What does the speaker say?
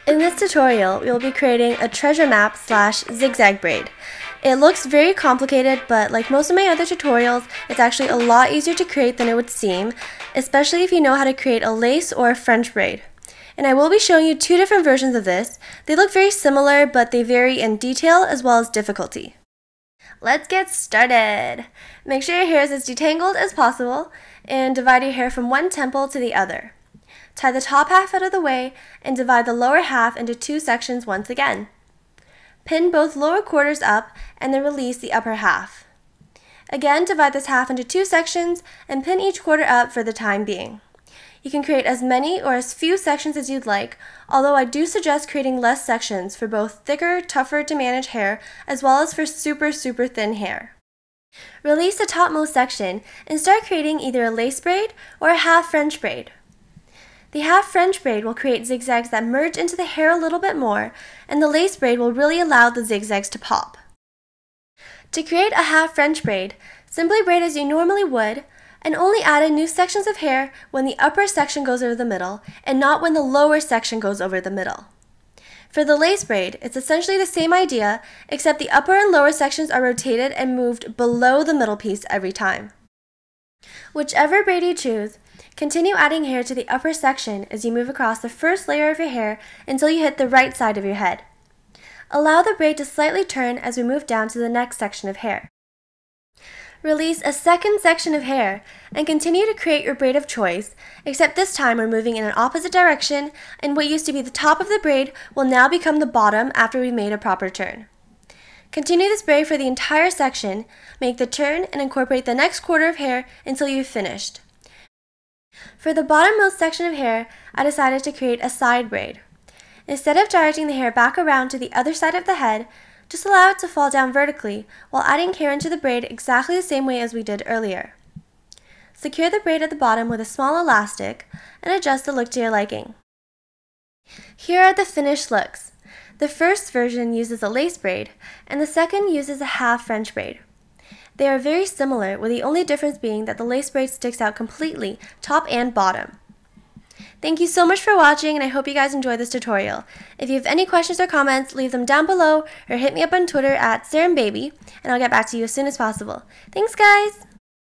In this tutorial, we will be creating a treasure map / zigzag braid. It looks very complicated, but like most of my other tutorials, it's actually a lot easier to create than it would seem, especially if you know how to create a lace or a French braid. And I will be showing you two different versions of this. They look very similar, but they vary in detail as well as difficulty. Let's get started! Make sure your hair is as detangled as possible, and divide your hair from one temple to the other. Tie the top half out of the way, and divide the lower half into two sections once again. Pin both lower quarters up, and then release the upper half. Again, divide this half into two sections, and pin each quarter up for the time being. You can create as many or as few sections as you'd like, although I do suggest creating less sections for both thicker, tougher to manage hair, as well as for super thin hair. Release the topmost section and start creating either a lace braid or a half French braid. The half French braid will create zigzags that merge into the hair a little bit more, and the lace braid will really allow the zigzags to pop. To create a half French braid, simply braid as you normally would, and only add in new sections of hair when the upper section goes over the middle, and not when the lower section goes over the middle. For the lace braid, it's essentially the same idea, except the upper and lower sections are rotated and moved below the middle piece every time. Whichever braid you choose, continue adding hair to the upper section as you move across the first layer of your hair until you hit the right side of your head. Allow the braid to slightly turn as we move down to the next section of hair. Release a second section of hair and continue to create your braid of choice, except this time we're moving in an opposite direction, and what used to be the top of the braid will now become the bottom after we made a proper turn. Continue this braid for the entire section, make the turn, and incorporate the next quarter of hair until you've finished. For the bottommost section of hair, I decided to create a side braid. Instead of directing the hair back around to the other side of the head, just allow it to fall down vertically while adding hair into the braid exactly the same way as we did earlier. Secure the braid at the bottom with a small elastic and adjust the look to your liking. Here are the finished looks. The first version uses a lace braid, and the second uses a half French braid. They are very similar, with the only difference being that the lace braid sticks out completely, top and bottom. Thank you so much for watching, and I hope you guys enjoyed this tutorial. If you have any questions or comments, leave them down below or hit me up on Twitter at @SarenBaby, and I'll get back to you as soon as possible. Thanks, guys!